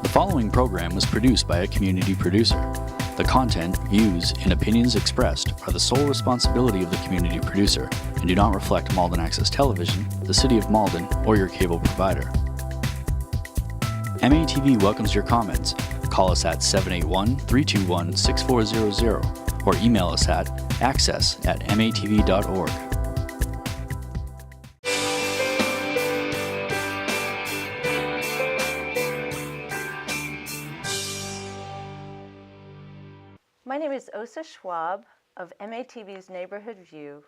The following program was produced by a community producer. The content, views, and opinions expressed are the sole responsibility of the community producer and do not reflect Malden Access Television, the City of Malden, or your cable provider. MATV welcomes your comments. Call us at 781-321-6400 or email us at access@matv.org. My name is Osa Schwab of MATV's Neighborhood View.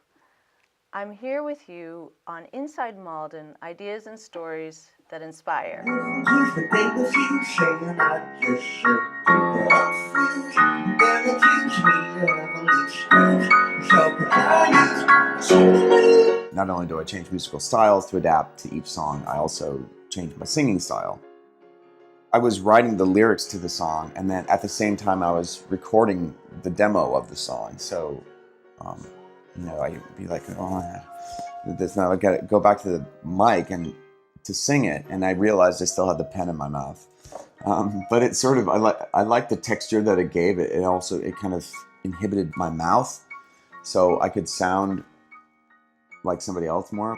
I'm here with you on Inside Malden, ideas and stories that inspire. Not only do I change musical styles to adapt to each song, I also change my singing style. I was writing the lyrics to the song, and then at the same time I was recording the demo of the song. So, I'd be like, this now I got to go back to the mic and to sing it, and I realized I still had the pen in my mouth. But it sort of, I like the texture that it gave. It kind of inhibited my mouth, so I could sound like somebody else more.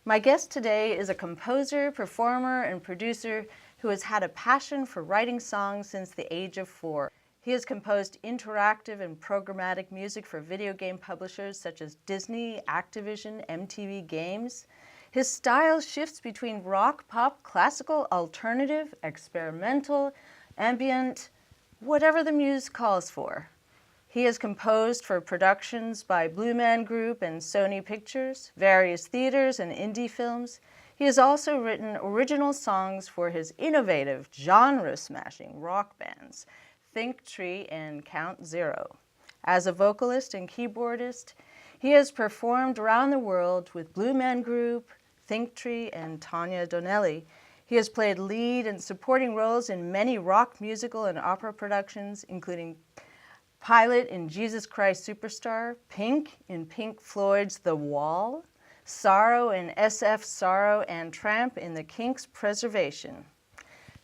My guest today is a composer, performer, and producer who has had a passion for writing songs since the age of 4. He has composed interactive and programmatic music for video game publishers such as Disney, Activision, MTV Games. His style shifts between rock, pop, classical, alternative, experimental, ambient, whatever the muse calls for. He has composed for productions by Blue Man Group and Sony Pictures, various theaters and indie films. He has also written original songs for his innovative, genre-smashing rock bands, Think Tree and Count Zero. As a vocalist and keyboardist, he has performed around the world with Blue Man Group, Think Tree, and Tanya Donelli. He has played lead and supporting roles in many rock, musical, and opera productions, including Pilot in Jesus Christ Superstar, Pink in Pink Floyd's The Wall, Sorrow in SF Sorrow, and Tramp in the Kinks' Preservation.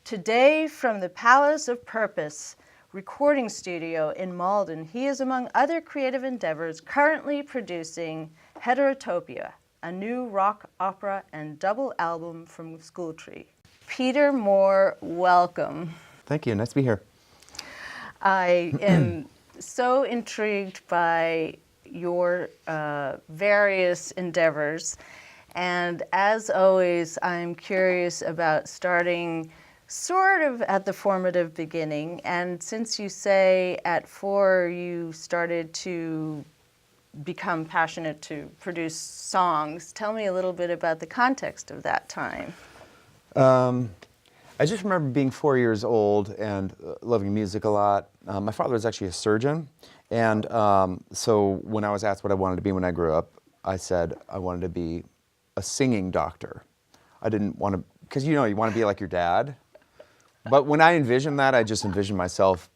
Today, from the Palace of Purpose recording studio in Malden, he is, among other creative endeavors, currently producing Heterotopia, a new rock opera and double album from Schooltree. Peter Moore, welcome. Thank you. Nice to be here. I am so intrigued by your various endeavors, and as always, I'm curious about starting sort of at the formative beginning. And since you say at 4 you started to become passionate to produce songs, tell me a little bit about the context of that time. I just remember being 4 years old and loving music a lot. My father was actually a surgeon, and so when I was asked what I wanted to be when I grew up, I said I wanted to be a singing doctor. I didn't want to, because you want to be like your dad. But when I envisioned that, I just envisioned myself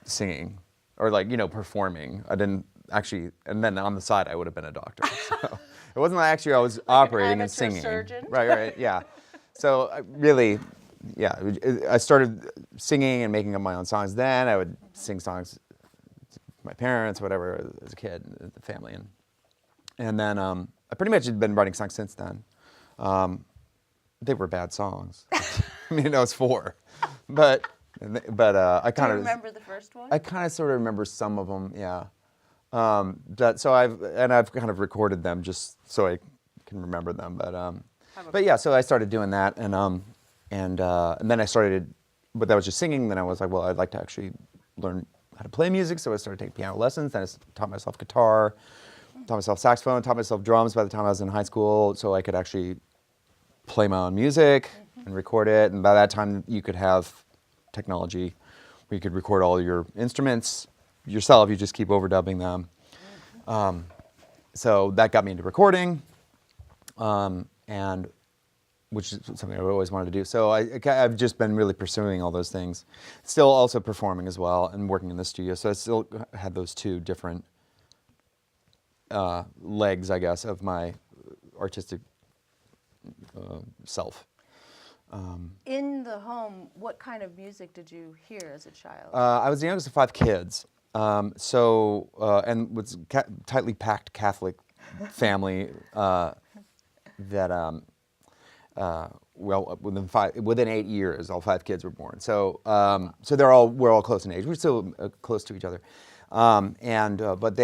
singing or performing. I didn't actually, and then on the side I would have been a doctor. So it wasn't like actually I was operating and singing. Surgeon. Right, yeah. So I started singing and making up my own songs then. I would sing songs to my parents, whatever, as a kid, the family. And then I pretty much had been writing songs since then. They were bad songs. I mean, I was 4. But I kind of... Do you remember the first one? I kind of sort of remember some of them, yeah. So I've kind of recorded them just so I can remember them. But yeah, so I started doing that, and then I started, but that was just singing. Then I was like, well, I'd like to actually learn how to play music, so I started taking piano lessons. Then I taught myself guitar, taught myself saxophone, taught myself drums by the time I was in high school, so I could actually play my own music and record it. And by that time, you could have technology where you could record all your instruments yourself. You just keep overdubbing them. So that got me into recording. And which is something I've always wanted to do. So I've just been really pursuing all those things. Still also performing as well and working in the studio. So I still had those two different legs, I guess, of my artistic self. In the home, what kind of music did you hear as a child? I was the youngest of 5 kids, and was tightly packed Catholic family that well, within 8 years, all 5 kids were born. So so we're all close in age. We're still close to each other, but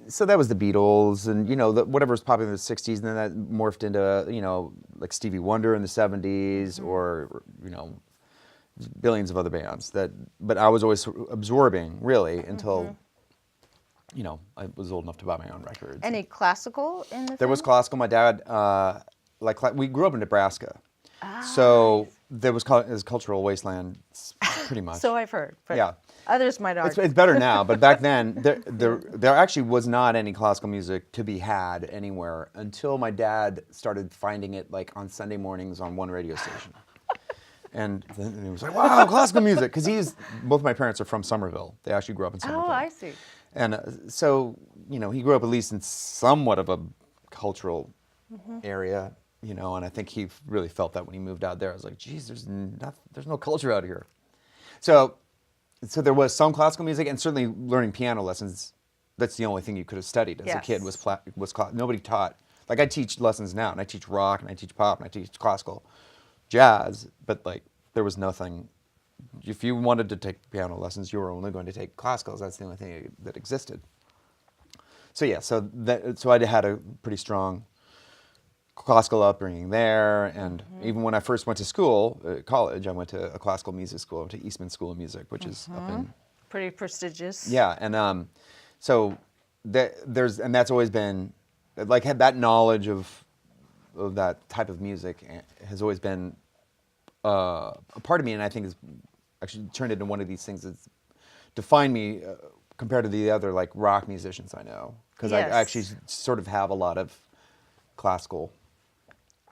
so that was the Beatles, and whatever was popular in the '60s, and then that morphed into like Stevie Wonder in the '70s, or billions of other bands. But I was always absorbing really until I was old enough to buy my own records. Any classical in the There was family? classical. My dad, we grew up in Nebraska, so there was cultural wasteland, pretty much. So I've heard. But Yeah. Others might argue. It's better now, but back then there actually was not any classical music to be had anywhere until my dad started finding it like on Sunday mornings on one radio station. And then he was like, "Wow, classical music!" Because both my parents are from Somerville. They actually grew up in Somerville. Oh, I see. And so he grew up at least in somewhat of a cultural area, and I think he really felt that when he moved out there. I was like, "Geez, there's no culture out here." So there was some classical music, and certainly learning piano lessons. That's the only thing you could have studied as a kid was nobody taught. Like I teach lessons now, and I teach rock, and I teach pop, and I teach classical, jazz, but like there was nothing. If you wanted to take piano lessons, you were only going to take classicals. That's the only thing that existed. So yeah, so I had a pretty strong classical upbringing there, and even when I first went to school, college, I went to a classical music school. I went to Eastman School of Music, which is up in Pretty prestigious. yeah, and so that's always been like had that knowledge of that type of music has always been a part of me, and I think has actually turned into one of these things that's defined me compared to the other like rock musicians I know, because I actually sort of have a lot of classical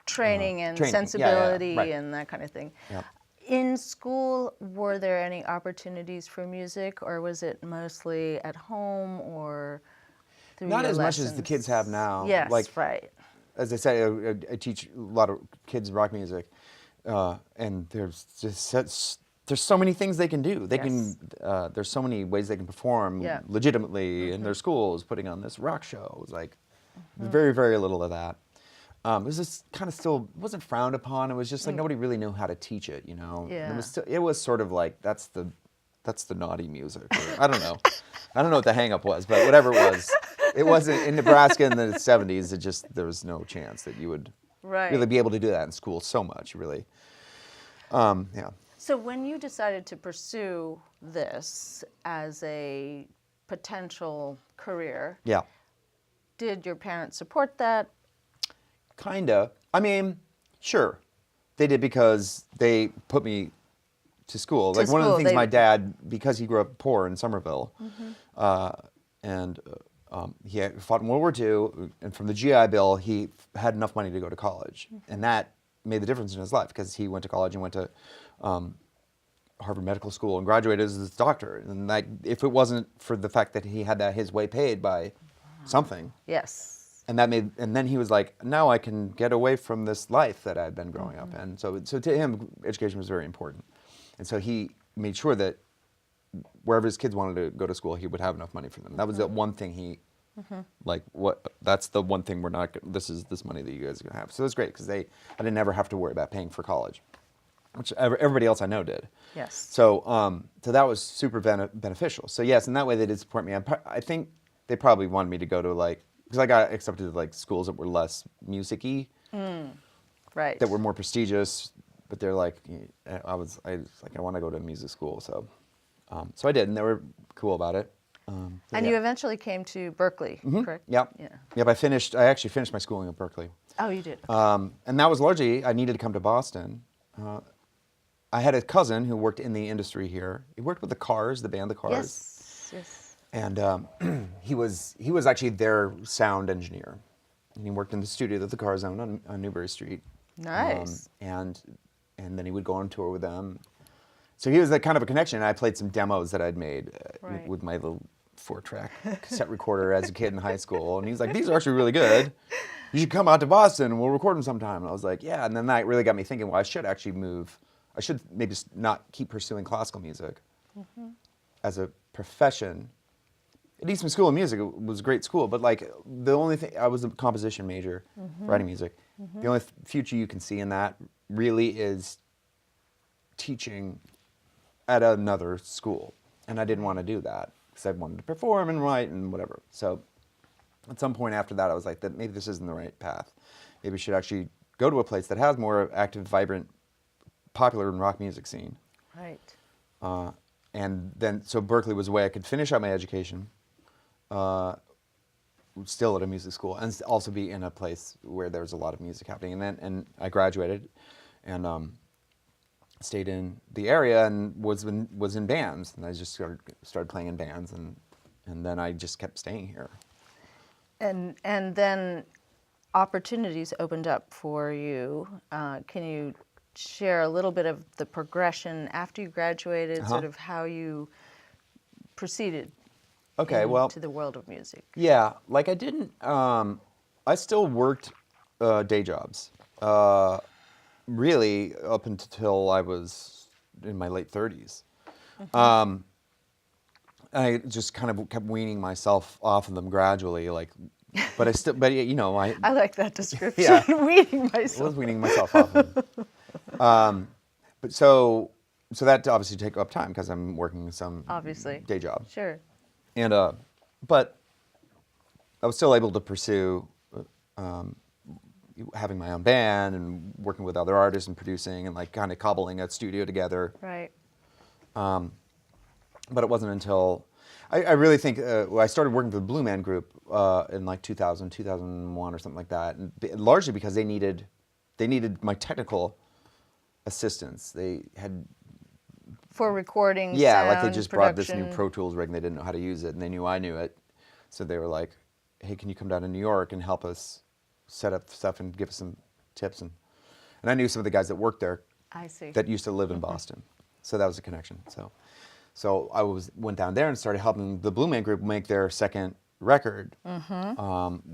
Training and training. sensibility Right. and that kind of thing. Yeah. In school, were there any opportunities for music, or was it mostly at home or through Not your as much as the lessons? kids have now. Yes, Like, right. as I say, I teach a lot of kids rock music, and there's so many things they can do. They can there's so many ways they can perform legitimately in their schools, putting on this rock show. It was like very, very little of that. It was just kind of still wasn't frowned upon. It was just like nobody really knew how to teach it, Yeah. It was sort of like that's the naughty music. Or, I don't know. I don't know what the hang up was, but whatever it was. It wasn't in Nebraska in the 70s. There was no chance that you would really be able to do that in school so much, really. Yeah. So when you decided to pursue this as a potential career, did your parents support that? Kinda. I mean, sure. They did because they put me to school. Like one of the things my dad, because he grew up poor in Somerville, and he had fought in World War II, and from the GI Bill, he had enough money to go to college. And that made the difference in his life because he went to college and went to Harvard Medical School and graduated as a doctor. And like, if it wasn't for the fact that he had his way paid by something. Yes. And then he was like, now I can get away from this life that I'd been growing up in. So to him, education was very important. And so he made sure that wherever his kids wanted to go to school, he would have enough money for them. That was the one thing he, that's the one thing this is this money that you guys are gonna have. So it was great because I didn't ever have to worry about paying for college, which everybody else I know did. Yes. So that was super beneficial. So yes, in that way they did support me. I think they probably wanted me to go to because I got accepted to schools that were less music-y, Right. that were more prestigious, but they're like, I want to go to a music school, so I did, and they were cool about it. And you eventually came to Berkeley, correct? Yep. Yeah. Yep. I actually finished my schooling at Berkeley, Oh, you did. and that was largely I needed to come to Boston. I had a cousin who worked in the industry here. He worked with the band The Cars. Yes. Yes. And he was actually their sound engineer, and he worked in the studio that the Cars owned on Newbury Street. Nice. And then he would go on tour with them. So he was that kind of a connection. I played some demos that I'd made with my little 4-track cassette recorder as a kid in high school, and he was like, "These are actually really good." you should come out to Boston and we'll record them sometime. And I was like, yeah. And then that really got me thinking, well, I should actually move. I should maybe just not keep pursuing classical music as a profession. At Eastman School of Music, it was a great school, but like the only thing, I was a composition major, writing music. The only future you can see in that really is teaching at another school. And I didn't want to do that because I wanted to perform and write and whatever. So at some point after that, I was like, that maybe this isn't the right path. Maybe we should actually go to a place that has more active, vibrant, popular and rock music scene. Right. And then, so Berkeley was a way I could finish out my education, still at a music school, and also be in a place where there was a lot of music happening. And I graduated, and stayed in the area and was in bands, and I just started playing in bands, and then I just kept staying here. And then opportunities opened up for you. Can you share a little bit of the progression after you graduated, sort of how you proceeded into the world of music? Yeah, like I didn't, I still worked day jobs, really up until I was in my late 30s. I just kind of kept weaning myself off of them gradually, like, but you know, I like that description, yeah. weaning I myself. was weaning myself off of them. But so that obviously take up time because I'm working some Obviously. day job. Sure. And but I was still able to pursue having my own band and working with other artists and producing and like kind of cobbling a studio together. Right. But it wasn't until I really think I started working for the Blue Man Group in like 2000, 2001 or something like that, and largely because they needed my technical assistance. They had For recording, yeah, sound, like they just brought this new production. Pro Tools rig and they didn't know how to use it, and they knew I knew it, so they were like, "Hey, can you come down to New York and help us set up stuff and give us some tips?" And I knew some of the guys that worked there. I see. That used to live in Boston, so that was a connection. So I went down there and started helping the Blue Man Group make their second record,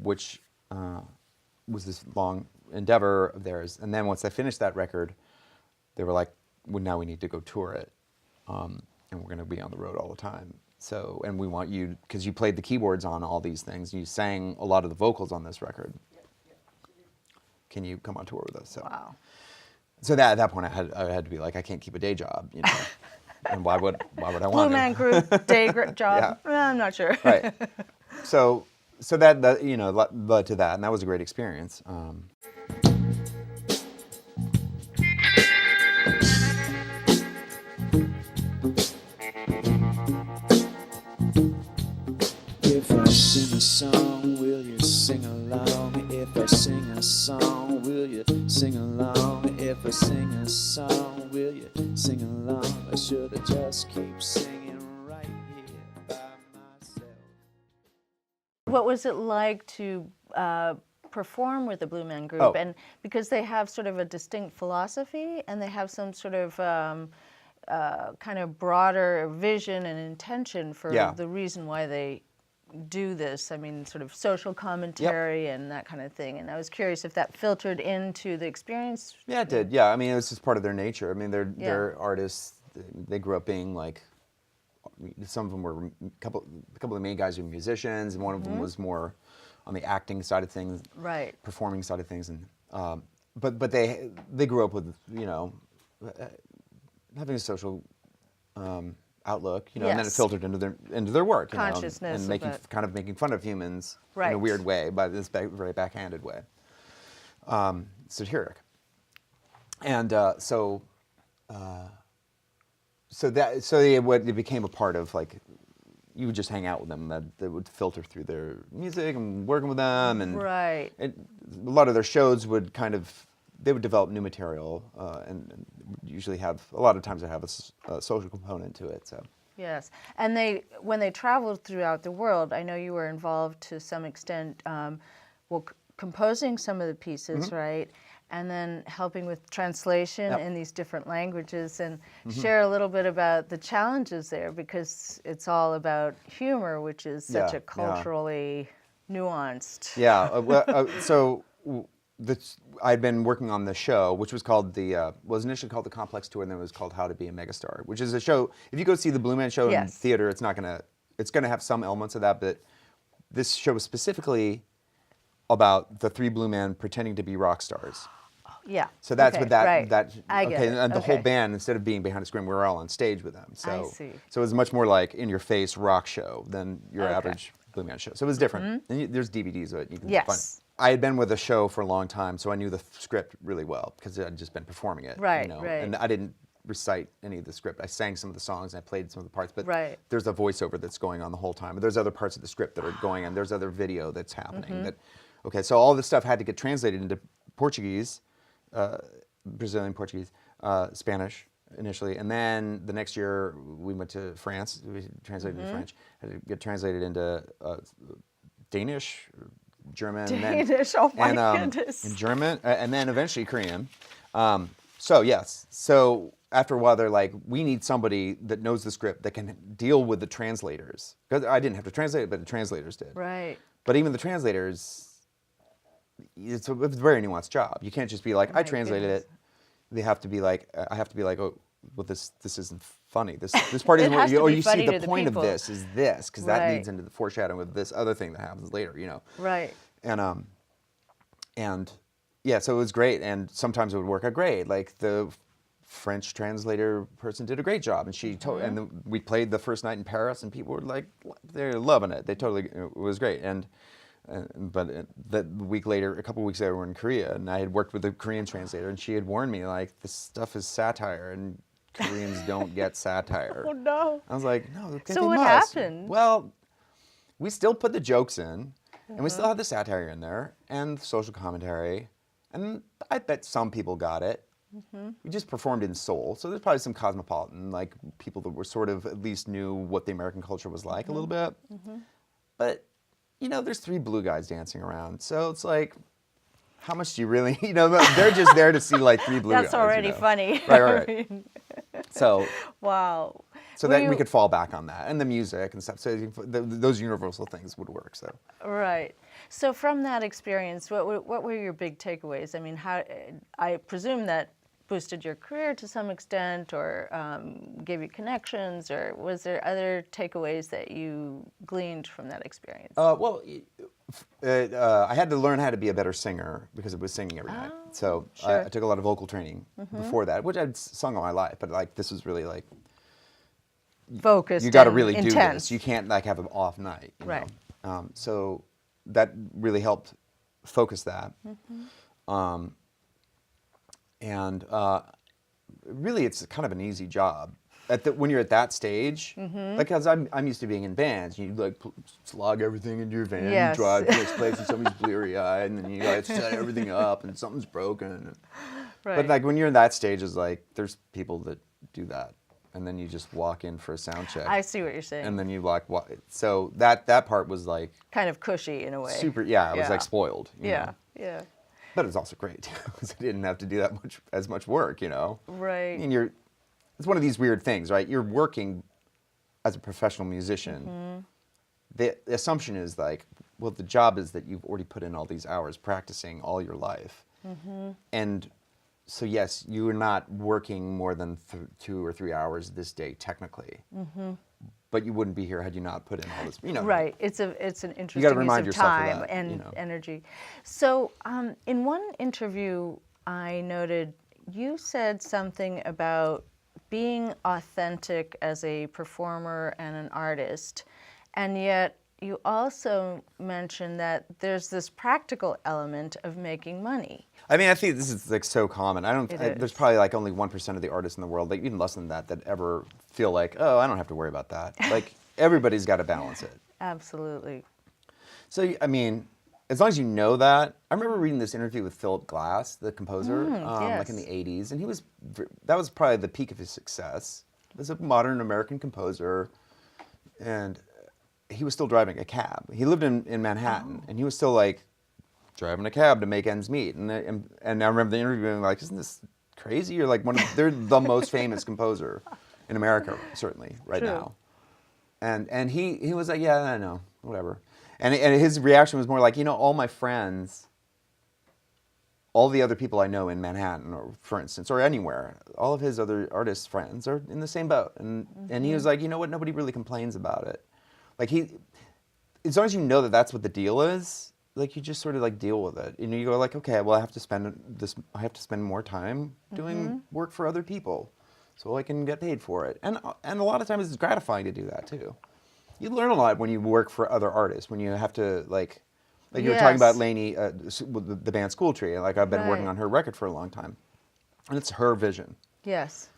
which was this long endeavor of theirs. And then once I finished that record, they were like, "Well, now we need to go tour it, and we're going to be on the road all the time. So, and we want you, because you played the keyboards on all these things, you sang a lot of the vocals on this record. Can you come on tour with us?" So, Wow. so at that point, I had to be like, I can't keep a day job, you know. And why would I want to? Blue Man Group, day job. Yeah. I'm not sure. Right. So that you know led to that, and that was a great experience. If I sing a song, will you sing along? If I sing a song, will you sing along? If I sing a song, will you sing along? Or should I just keep singing right here by myself? What was it like to perform with the Blue Man Group? Oh. And because they have sort of a distinct philosophy and they have some sort of kind of broader vision and intention for Yeah. the reason why they do this. I mean, sort of social commentary and that kind of thing. And I was curious if that filtered into the experience. Yeah, it did. Yeah, I mean, it was just part of their nature. I mean, they're artists. They grew up being like, some of them were a couple of the main guys were musicians, and one of them was more on the acting side of things, Right. performing side of things, and but they grew up with, you know, having a social outlook, you know, and then it Yes. filtered into their work, you know, Consciousness and of making it. kind of making fun of humans in Right. a weird way, by this very backhanded way, satiric, and it became a part of, like, you would just hang out with them, that would filter through their music and working with them, and Right. a lot of their shows would they would develop new material, and usually have, a lot of times they have a social component to it. So Yes, and when they traveled throughout the world, I know you were involved to some extent, composing some of the pieces, right? And then helping with translation in these different languages, and share a little bit about the challenges there, because it's all about humor, which is such Yeah, a culturally nuanced. Yeah. I'd been working on the show, which was called was initially called the Complex Tour, and then it was called How to Be a Megastar, which is a show. If you go see the Blue Man show in Yes. theater, it's gonna have some elements of that, but this show was specifically about the three Blue Men pretending to be rock stars. Yeah. So that's okay, what that right. that I get it. and the whole Okay. band, instead of being behind a screen, we were all on stage with them. So I see. So it was much more like in your face rock show than your Okay. average Blue Man show. So it was different. And there's DVDs of it. You can Yes. find it. I had been with a show for a long time, so I knew the script really well because I'd just been performing it. Right, you know? right. And I didn't recite any of the script. I sang some of the songs and I played some of the parts, but Right. there's a voiceover that's going on the whole time. There's other parts of the script that are going on. There's other video that's happening. Okay, so all this stuff had to get translated into Portuguese, Brazilian Portuguese, Spanish initially, and then the next year we went to France. We translated into French. Had to get translated into Danish, German, Danish, oh my goodness. and German, and then eventually Korean. So after a while, they're like, we need somebody that knows the script that can deal with the translators. Because I didn't have to translate it, but the translators did. Right. But even the translators, it's a very nuanced job. You can't just be like, Oh my I translated goodness. it. They have to be like, I have to be like, oh, well, this isn't funny. This part It isn't what has you. to Oh, be you see funny the to the point of people. this is this because that Right. leads into the foreshadowing of this other thing that happens later. You know. Right. And yeah, so it was great. And sometimes it would work out great. Like the French translator person did a great job, and she told. And we played the first night in Paris, and people were like, they're loving it. They totally, it was great. But that week later, a couple weeks later, we're in Korea, and I had worked with a Korean translator, and she had warned me like, this stuff is satire, and Koreans don't get satire. Oh no. I was like, no, okay, So they what must. happened? Well, we still put the jokes in, and we still had the satire in there, and social commentary, and I bet some people got it. We just performed in Seoul, so there's probably some cosmopolitan, like people that were sort of at least knew what the American culture was like a little bit. But you know, there's three blue guys dancing around, so it's like, how much do you really, you know, they're just there to see like three blue guys. That's already you know? funny. Right. So Wow. so Were that we you- could fall back on that, and the music and stuff. So those universal things would work. So Right. So from that experience, what were your big takeaways? I mean, how I presume that boosted your career to some extent, or gave you connections, or was there other takeaways that you gleaned from that experience? I had to learn how to be a better singer because I was singing every night. So sure. I took a lot of vocal training before that, which I'd sung all my life. But like this was really like Focused. you got to and really do intense. this. You can't like have an off night. You Right. know? So that really helped focus that. And really, it's kind of an easy job. When you're at that stage, like, cause I'm used to being in bands. You like slog everything into your van, Yes. you drive to this place, and somebody's bleary-eyed, and then you like set everything up, and something's broken. Right. But like when you're in that stage, is like there's people that do that, and then you just walk in for a sound check. I see what you're saying. And then you like walk. So that part was like kind of cushy in a way. super. Yeah, it was Yeah. like spoiled. you Yeah. know. Yeah. But it's also great because I didn't have to do as much work, you know. Right. And it's one of these weird things, right? You're working as a professional musician. The assumption is like, well, the job is that you've already put in all these hours practicing all your life, and so yes, you are not working more than 2 or 3 hours this day technically. But you wouldn't be here had you not put in all this, you know. Right. It's an interesting remind use of yourself of time that, and you know. energy. So in one interview, I noted you said something about being authentic as a performer and an artist, and yet you also mentioned that there's this practical element of making money. I mean, I think this is like so common. There's is. probably like only 1% of the artists in the world, like even less than that ever feel like, oh, I don't have to worry about that. Like everybody's got to balance it. Absolutely. So, I mean, as long as you know that. I remember reading this interview with Philip Glass, the composer, like in the 80s, and that was probably the peak of his success as a modern American composer, and he was still driving a cab. He lived in Manhattan, and he was still like driving a cab to make ends meet. And I remember the interview being like, isn't this crazy? You're like they're the most famous composer in America, certainly, right True. now. And he was like, yeah, I know, whatever. And his reaction was more like, all my friends, all the other people I know in Manhattan, or for instance, or anywhere, all of his other artist friends are in the same boat. And he was like, you know what, nobody really complains about it. Like as long as you know that that's what the deal is, like you just sort of like deal with it. You go like, okay, well I have to spend more time doing work for other people, so I can get paid for it. And a lot of times it's gratifying to do that too. You learn a lot when you work for other artists, when you have to like you were talking about Lainey, the band School Tree. Like I've been working on her record for a long time, and it's her vision. Yes.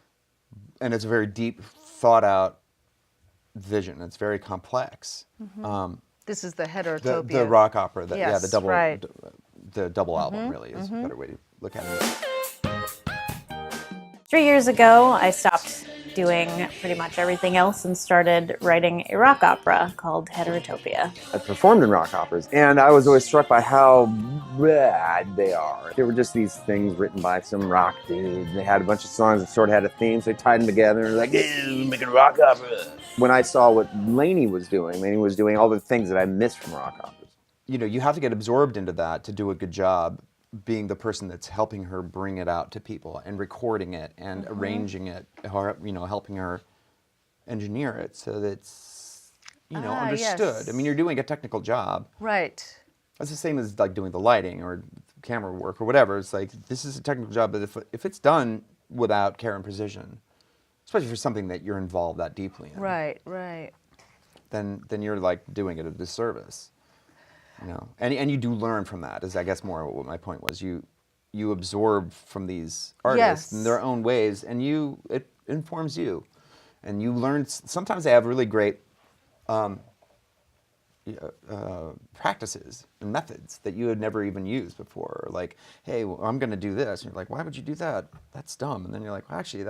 And it's a very deep, thought out vision. It's very complex. This is the Heterotopia. The rock opera. Yes, the double. right. The double album really is a better way to look at it. 3 years ago, I stopped doing pretty much everything else and started writing a rock opera called Heterotopia. I performed in rock operas, and I was always struck by how bad they are. They were just these things written by some rock dude. They had a bunch of songs that sort of had a theme, so they tied them together and were like, hey, we're making a rock opera. When I saw what Lainey was doing all the things that I missed from rock operas. You have to get absorbed into that to do a good job, being the person that's helping her bring it out to people and recording it and arranging it, or helping her engineer it so that it's understood. Yes. I mean, you're doing a technical job. Right. It's the same as like doing the lighting or camera work or whatever. It's like this is a technical job, but if it's done without care and precision, especially for something that you're involved that deeply in, Right. Right. then you're like doing it a disservice. And you do learn from that, is I guess more what my point was. You absorb from these artists in their own ways, and it informs you. And you learn, sometimes they have really great practices and methods that you had never even used before. Like, hey, well, I'm going to do this. And you're like, why would you do that? That's dumb. And then you're like, well, actually,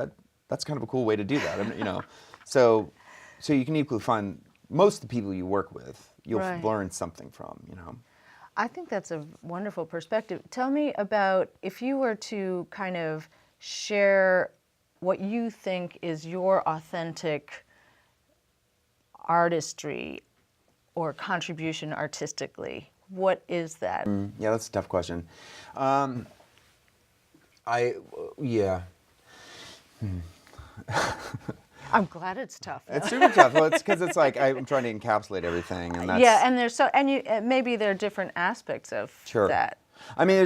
that's kind of a cool way to do that. And, so you can equally find most of the people you work with, you'll learn something from, I think that's a wonderful perspective. Tell me about, if you were to kind of share what you think is your authentic artistry or contribution artistically, what is that? Yeah, that's a tough question. I'm glad it's tough. It's super tough. Well, it's because it's like I'm trying to encapsulate everything, and that's and there's maybe there are different aspects of that. I mean,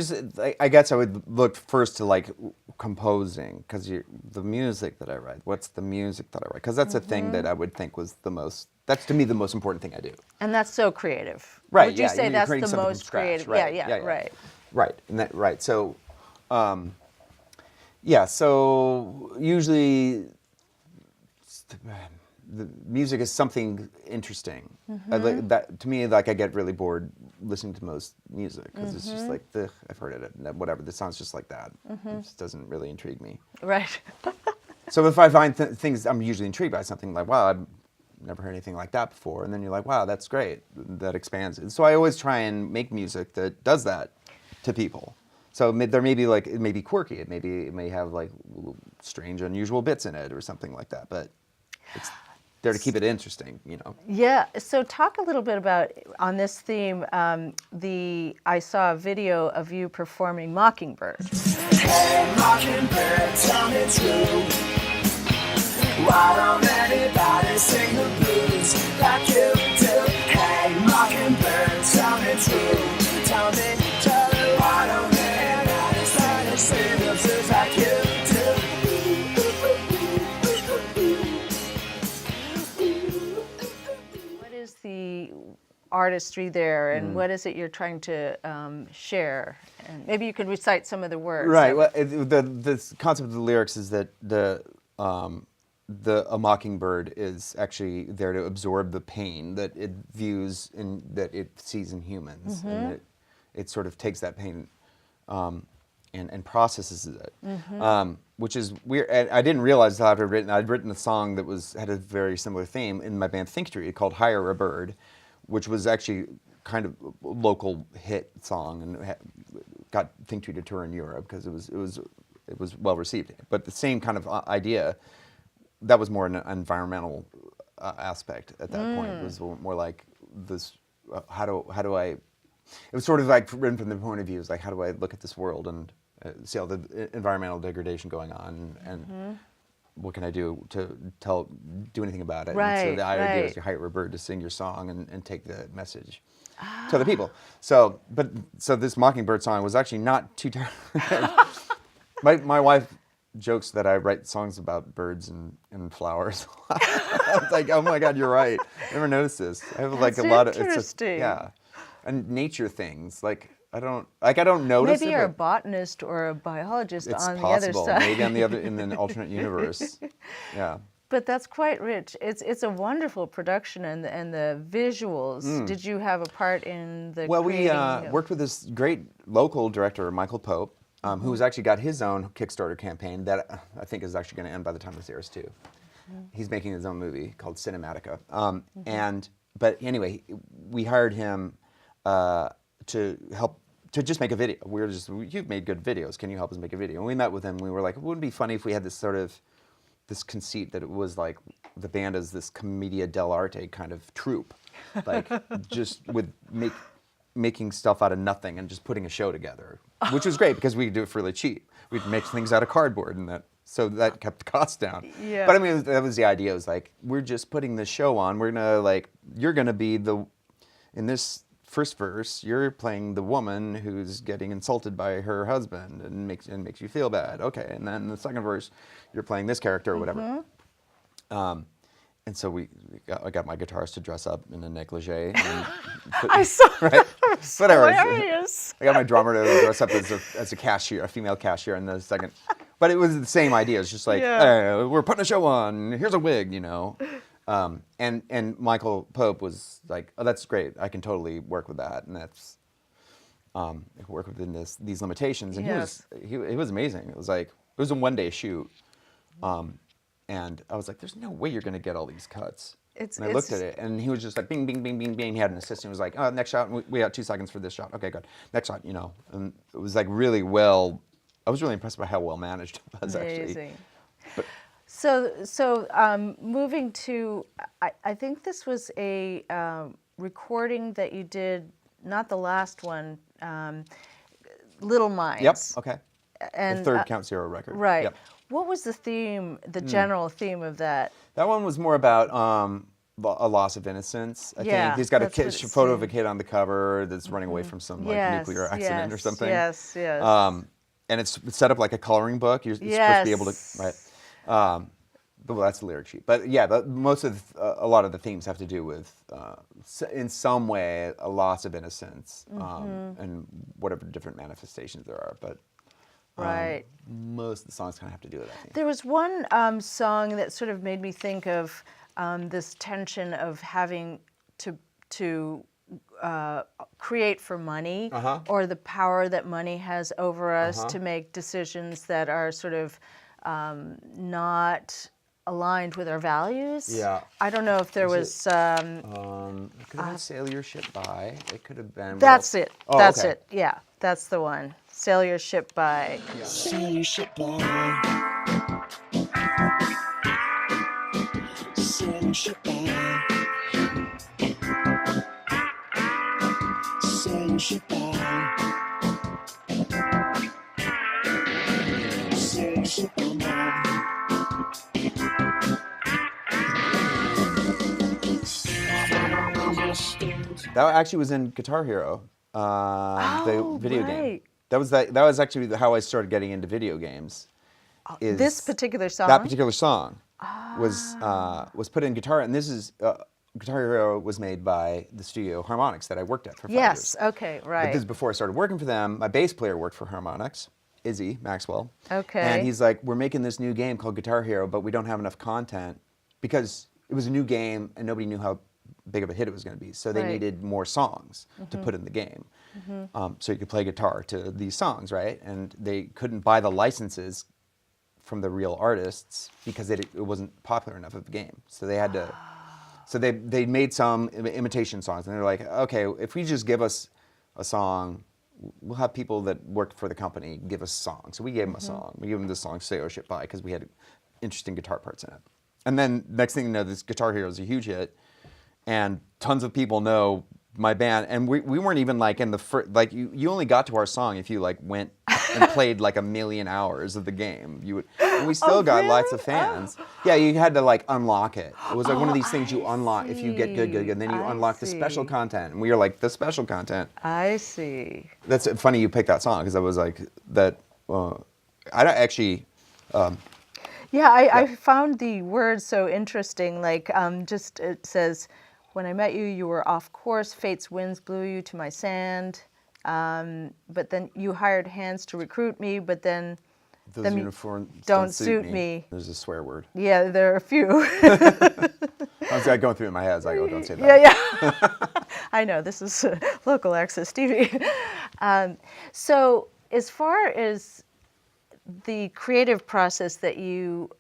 I guess I would look first to like composing, because the music that I write. What's the music that I write? Because that's a thing that I would think was the most. That's to me the most important thing I do. And that's so creative. Right. Would you say that's the most creative? Right. Right. Right. And that right. So, So usually, the music is something interesting. That to me, like I get really bored listening to most music because it's just like, I've heard it, whatever. This sounds just like that. It just doesn't really intrigue me. Right. So if I find things, I'm usually intrigued by something like, wow, I've never heard anything like that before, and then you're like, wow, that's great. That expands it. So I always try and make music that does that to people. So there may be like, it may be quirky. It may have like strange, unusual bits in it or something like that. But it's there to keep it interesting, Yeah. So talk a little bit about, on this theme, I saw a video of you performing Mockingbird. Hey, Mockingbird, tell me true. Why don't anybody sing the blues like you do? Hey, Mockingbird, tell me true. Tell me, why don't anybody sing the blues like you do? The artistry there, and what is it you're trying to share? And maybe you could recite some of the words. Right. Well, the concept of the lyrics is that a mockingbird is actually there to absorb the pain that it views and that it sees in humans, and it sort of takes that pain and processes it. Which is weird. I didn't realize that I'd written a song that had a very similar theme in my band Thinktree called Hire a Bird, which was actually kind of a local hit song and got Thinktree to tour in Europe because it was well received. But the same kind of idea, that was more an environmental aspect at that point. It was more like this how do I? It was sort of like written from the point of view, is like, how do I look at this world and see all the environmental degradation going on, and what can I do to do anything about it? Right, and so the idea is right. you hire a bird to sing your song and take the message to other people. So this Mockingbird song was actually not too terrible. My wife jokes that I write songs about birds and flowers. I was like, oh my God, you're right. I never noticed this. I have like That's a lot of interesting. and nature things. Like I don't notice. Maybe it, you're a but botanist or a biologist it's on possible. the other side. Maybe on the other in an alternate universe. Yeah. But that's quite rich. It's a wonderful production, and the visuals. Did you have a part in the Well, we creating of- worked with this great local director, Michael Pope, who's actually got his own Kickstarter campaign that I think is actually going to end by the time this airs too. He's making his own movie called Cinematica. But anyway, we hired him to help to just make a video. We were just, you've made good videos. Can you help us make a video? And we met with him. We were like, it wouldn't be funny if we had this sort of this conceit that it was like the band is this commedia dell'arte kind of troupe, like just with making stuff out of nothing and just putting a show together, which was great because we could do it for really cheap. We'd make things out of cardboard and so that kept the cost down. Yeah. But I mean, that was the idea. It was like, we're just putting this show on. We're gonna you're gonna be in this first verse, you're playing the woman who's getting insulted by her husband and makes you feel bad. Okay, and then in the second verse, you're playing this character or whatever. And so I got my guitarist to dress up in a negligee. And I saw right? that. It was Whatever. hilarious. I got my drummer to dress up as a cashier, a female cashier in the second. But it was the same idea. It's just like, hey, we're putting a show on. Here's a wig, you know. And Michael Pope was like, oh, that's great. I can totally work with that, and that's I can work within these limitations. And he was amazing. It was a one-day shoot, and I was like, there's no way you're going to get all these cuts. And I looked at it, and he was just like, bing, bing, bing, bing, bing. He had an assistant who was like, oh, next shot. We got 2 seconds for this shot. Okay, good. Next shot, you know. And it was like really well. I was really impressed by how well managed it was, actually. But, So moving to, I think this was a recording that you did, not the last one, Little Minds. Yep, okay. And the third Count Zero record. Right. Yep. What was the theme, the general theme of that? That one was more about a loss of innocence. I think he's got a photo of a kid on the cover that's running away from some nuclear accident or something. Yes. And it's set up like a coloring book. You're supposed to be able to, right? Well, that's the lyric sheet. But yeah, a lot of the themes have to do with, in some way, a loss of innocence and whatever different manifestations there are. But most of the songs kind of have to do with that. I think. There was one song that sort of made me think of this tension of having to create for money, or the power that money has over us to make decisions that are sort of not aligned with our values. Yeah. I don't know if there was. It could have been Sail Your Ship By. It could have been. That's it. Oh, That's okay. it. Yeah, that's the one. Sail Your Ship By. Sail your ship by. Sail your ship by. Sail your ship by. Sail your ship by. That actually was in Guitar Hero, the video game. right. That was actually how I started getting into video games. This particular song. That particular song was put in Guitar, and this is Guitar Hero was made by the studio Harmonix that I worked at for 5 years. Yes. Okay. Right. But this is before I started working for them. My bass player worked for Harmonix, Izzy Maxwell. Okay. And he's like, we're making this new game called Guitar Hero, but we don't have enough content because it was a new game and nobody knew how big of a hit it was going to be. So they needed more songs to put in the game. So you could play guitar to these songs, right? And they couldn't buy the licenses from the real artists because it wasn't popular enough of a game. So they had to. So they made some imitation songs, and they're like, okay, if we just give us a song, we'll have people that worked for the company give us a song. So we gave them a song. We gave them this song, Sail Your Ship By, because we had interesting guitar parts in it. And then next thing you know, this Guitar Hero is a huge hit, and tons of people know my band, and we weren't even like in the first, like you only got to our song if you like went and played like 1,000,000 hours of the game. You would, and we still got lots of fans. Yeah, you had to like unlock it. It was like one of these things you unlock if you get good, and then you unlock the special content, and we were like the special content. I see. That's funny you picked that song because I was like that. I don't actually. I found the words so interesting. Like, just it says, "When I met you, you were off course. Fate's winds blew you to my sand. But then you hired hands to recruit me. But then Those uniforms don't suit me." There's a swear word. Yeah, there are a few. I was like going through it in my head. I was like, oh, don't say that. Yeah. I know this is local access TV. So, as far as the creative process that you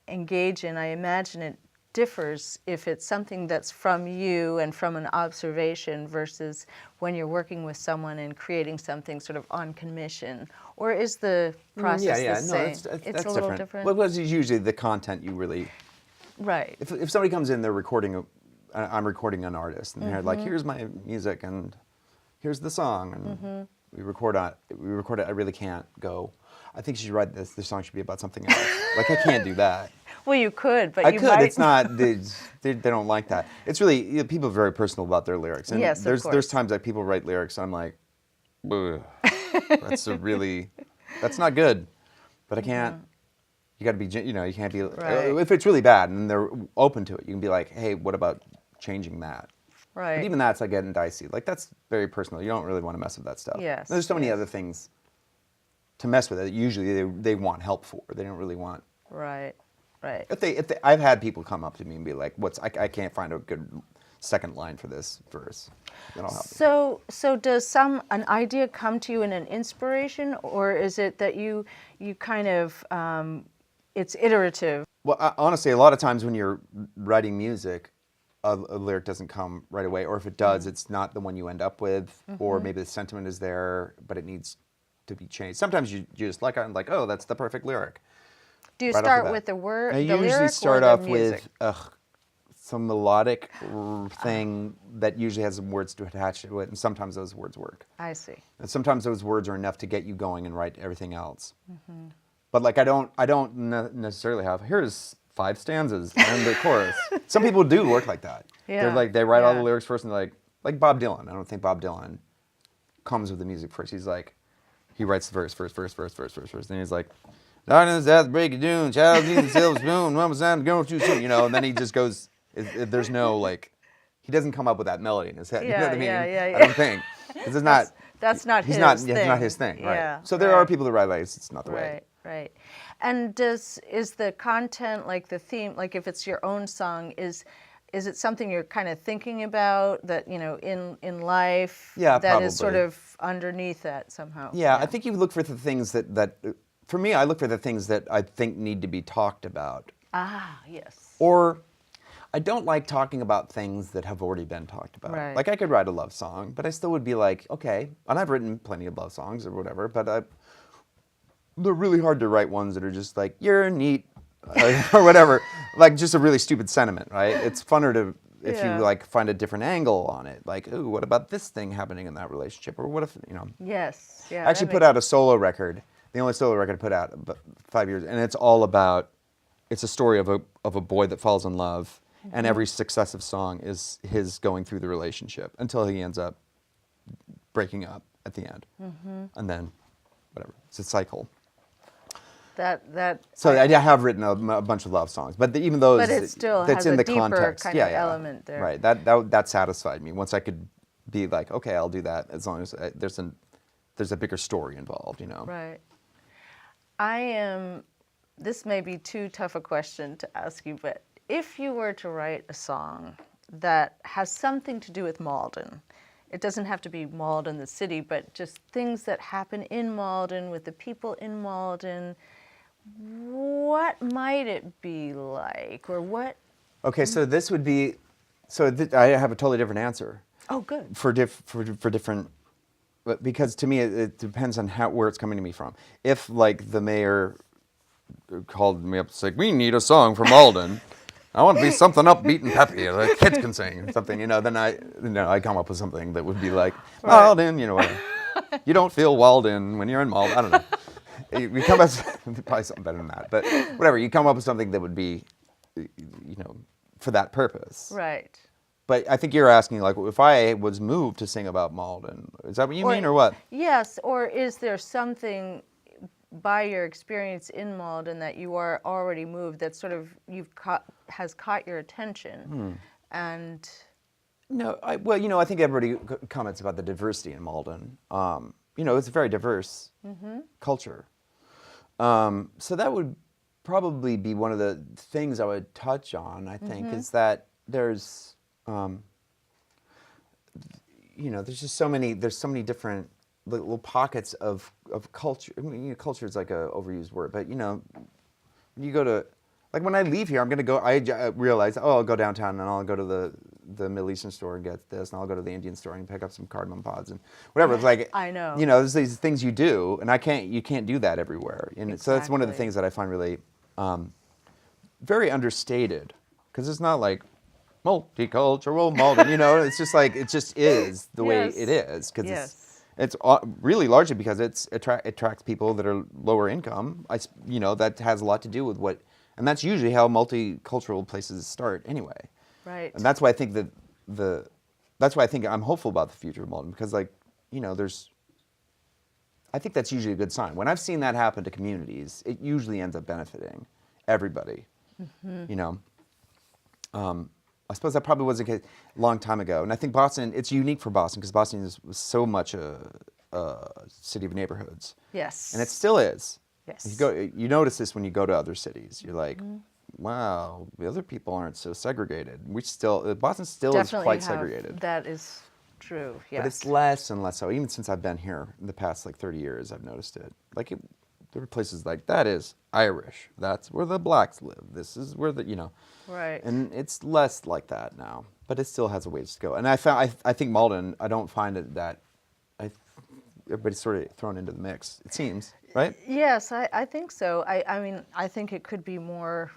engage in, I imagine it differs if it's something that's from you and from an observation versus when you're working with someone and creating something sort of on commission. Or is the process the same? It's a little different. Well, it's usually the content you really. Right. If somebody comes in, they're recording. I'm recording an artist, and they're like, "Here's my music, and here's the song," and we record it. I really can't go. I think you should write this. This song should be about something else. Like I can't do that. Well, you could, but I you could. might. It's not. They don't like that. It's really people are very personal about their lyrics. And yes, of course. There's times that people write lyrics. I'm like, that's not good. But I can't. You got to be. You can't be. Right. If it's really bad and they're open to it, you can be like, hey, what about changing that? Right. But even that's like getting dicey. Like that's very personal. You don't really want to mess with that stuff. Yes. There's so many other things to mess with it. Usually they want help for. They don't really want. Right. Right. If they, I've had people come up to me and be like, I can't find a good second line for this verse. Then I'll help you. So does an idea come to you in an inspiration, or is it that you kind of it's iterative? Well, honestly, a lot of times when you're writing music, a lyric doesn't come right away, or if it does, it's not the one you end up with, or maybe the sentiment is there, but it needs to be changed. Sometimes you just like oh, that's the perfect lyric. Do you right start with the word, I the usually lyric, start or the off music? with some melodic thing that usually has some words to attach to it, and sometimes those words work. I see. And sometimes those words are enough to get you going and write everything else. But like I don't necessarily have here's 5 stanzas and the chorus. Some people do work like that. Yeah. They're like they write all the lyrics first and they're like Bob Dylan. I don't think Bob Dylan comes with the music first. He's like he writes the verse first, then he's like, darkness, death, break it down, child needs a silver spoon, mama's time to go too soon, and then he just goes, there's no, he doesn't come up with that melody in his head, you know what I mean? Yeah. I don't think, because it's not, that's not his thing. It's not his thing, right? Yeah, so there are people that write it's not the way. Right. And is the content, like the theme, like if it's your own song, is it something you're kind of thinking about that, in life? Yeah, that probably. is sort of underneath that somehow? Yeah, I think you look for the things that for me, I look for the things that I think need to be talked about. Ah, yes. Or I don't like talking about things that have already been talked about. Right. Like I could write a love song, but I still would be like, okay, and I've written plenty of love songs or whatever, but they're really hard to write ones that are just like, you're neat, or whatever, like just a really stupid sentiment, right? It's funner if you find a different angle on it, like, ooh, what about this thing happening in that relationship, or what if, Yes, yeah. I actually put out a solo record, the only solo record I put out about 5 years, and it's all about, it's a story of a boy that falls in love, and every successive song is his going through the relationship until he ends up breaking up at the end, and then whatever. It's a cycle. So I have written a bunch of love songs, but even those, but it still that's has in a the deeper context. kind of element there. Right. That satisfied me once I could be like, okay, I'll do that as long as there's a bigger story involved, Right. This may be too tough a question to ask you, but if you were to write a song that has something to do with Malden, it doesn't have to be Malden, the city, but just things that happen in Malden with the people in Malden, what might it be like, or what? Okay, so this would be, I have a totally different answer. Oh, good. For different, because to me it depends on where it's coming to me from. If like the mayor called me up and said, we need a song for Malden, I want to be something upbeat and peppy, like kids can sing or something, then I come up with something that would be like, Malden, whatever. You don't feel walled in when you're in Malden. I don't know. You come up with probably something better than that, but whatever. You come up with something that would be, for that purpose. Right. But I think you're asking, like, if I was moved to sing about Malden, is that what you mean, or what? Yes, or is there something by your experience in Malden that you are already moved that sort of has caught your attention? And no, I think everybody comments about the diversity in Malden. It's a very diverse culture. So that would probably be one of the things I would touch on, I think, is that there's there's just so many different little pockets of culture. I mean, culture is like a overused word, but you go to, like, when I leave here, I'm gonna go. I realize, I'll go downtown and I'll go to the Middle Eastern store and get this, and I'll go to the Indian store and pick up some cardamom pods and whatever. It's like, I know. There's these things you do, and you can't do that everywhere. And so that's one of the things that I find really very understated, because it's not like multicultural Malden, it's just like, it just is the way it is, because it's really largely because it attracts people that are lower income. That has a lot to do with and that's usually how multicultural places start anyway. Right. And that's why I think that's why I think I'm hopeful about the future of Malden, because I think that's usually a good sign. When I've seen that happen to communities, it usually ends up benefiting everybody. I suppose that probably was a long time ago. And I think Boston, it's unique for Boston, because Boston was so much a city of neighborhoods. Yes. And it still is. Yes. You notice this when you go to other cities. You're like, wow, the other people aren't so segregated. Boston still Definitely is quite segregated. That is true, yes. But it's less and less so. Even since I've been here in the past 30 years, I've noticed it. There were places like, that is Irish. That's where the blacks live. This is where Right. And it's less like that now, but it still has a ways to go. And I think Malden, I don't find it that, everybody's sort of thrown into the mix, it seems, right? Yes, I think so. I mean, I think it could be more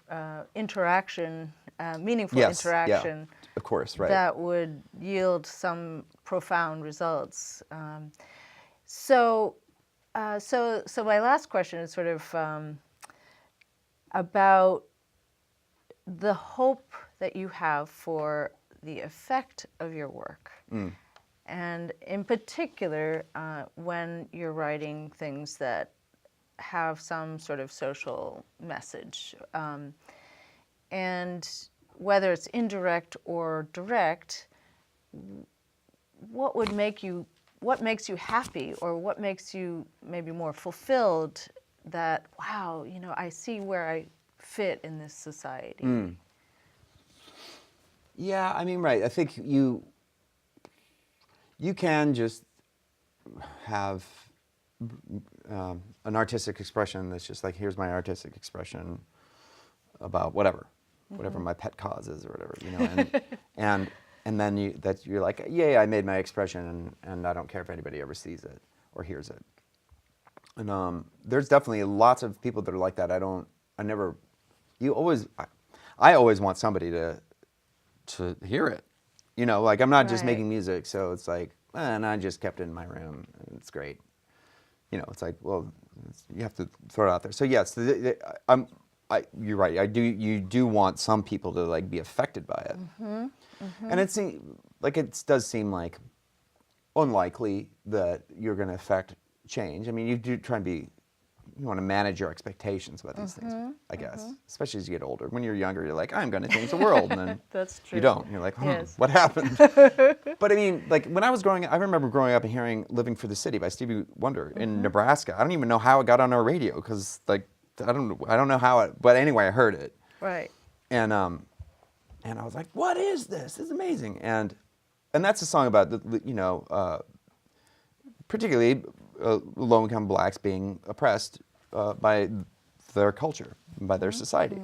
interaction, meaningful interaction. Yeah, of course, right. That would yield some profound results. So my last question is sort of about the hope that you have for the effect of your work. And in particular, when you're writing things that have some sort of social message. And whether it's indirect or direct, what makes you happy, or what makes you maybe more fulfilled, that, wow, I see where I fit in this society? Yeah, I mean, right. I think you can just have an artistic expression that's just like, here's my artistic expression about whatever my pet cause is, or whatever, and then you're like, yay, I made my expression, and I don't care if anybody ever sees it or hears it. And there's definitely lots of people that are like that. I always want somebody to hear it. Like, I'm not just making music, so it's like, and I just kept it in my room, and it's great. It's like, well, you have to throw it out there. So yes, you're right. You do want some people to, like, be affected by it. And it does seem like unlikely that you're going to affect change. I mean, you do try and you want to manage your expectations about these things, I guess, especially as you get older. When you're younger, you're like, I'm going to change the world, and then That's true. you don't. You're like, Yes. What happened? But I mean, like, when I was growing up, I remember growing up and hearing "Living for the City" by Stevie Wonder in Nebraska. I don't even know how it got on our radio, because, like, I don't know how it, but anyway, I heard it. Right. And I was like, what is this? This is amazing. And that's a song about particularly low-income blacks being oppressed by their culture, by their society,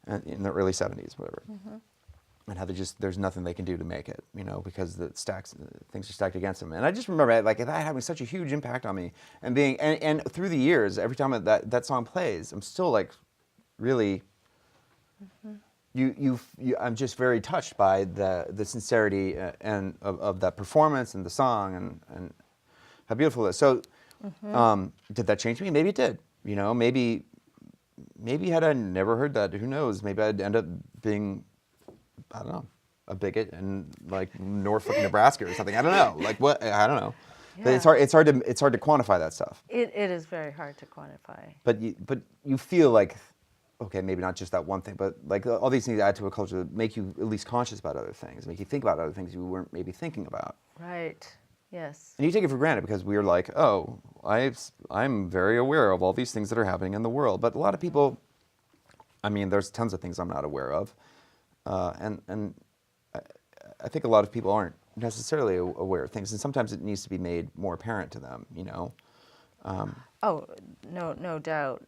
and in the early 70s, whatever. And how there's nothing they can do to make it, because things are stacked against them. And I just remember, like, that having such a huge impact on me, and through the years, every time that song plays, I'm still, like, really I'm just very touched by the sincerity and of that performance and the song and how beautiful it is. So, did that change me? Maybe it did. You know, maybe had I never heard that, who knows? Maybe I'd end up being, I don't know, a bigot in like Norfolk, Nebraska or something. I don't know. Like what? I don't know. Yeah. But it's hard to quantify that stuff. It is very hard to quantify. But you feel like, okay, maybe not just that one thing, but like all these things add to a culture that make you at least conscious about other things, make you think about other things you weren't maybe thinking about. Right. Yes. And you take it for granted because we're like, oh, I'm very aware of all these things that are happening in the world. But a lot of people, I mean, there's tons of things I'm not aware of, and I think a lot of people aren't necessarily aware of things, and sometimes it needs to be made more apparent to them. You know. Oh, no doubt.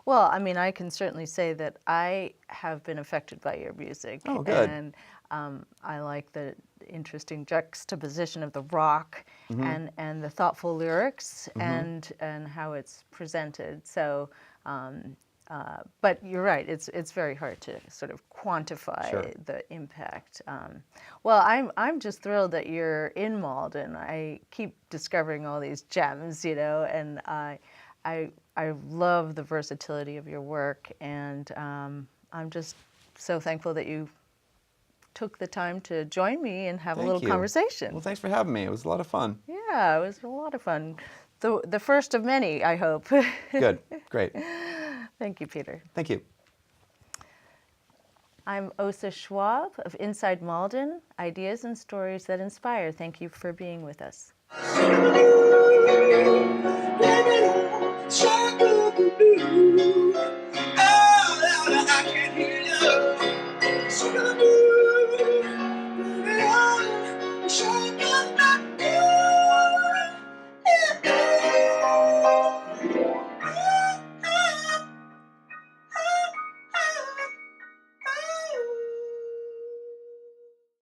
Well, I mean, I can certainly say that I have been affected by your music. Oh, good. And I like the interesting juxtaposition of the rock and the thoughtful lyrics and how it's presented. So, but you're right. It's very hard to sort of quantify the impact. Well, I'm just thrilled that you're in Malden. I keep discovering all these gems, you know, and I love the versatility of your work, and I'm just so thankful that you took the time to join me and have a little conversation. Well, thanks for having me. It was a lot of fun. Yeah, it was a lot of fun. The first of many, I hope. Good. Great. Thank you, Peter. Thank you. I'm Osa Schwab of Inside Malden, Ideas and Stories that Inspire. Thank you for being with us.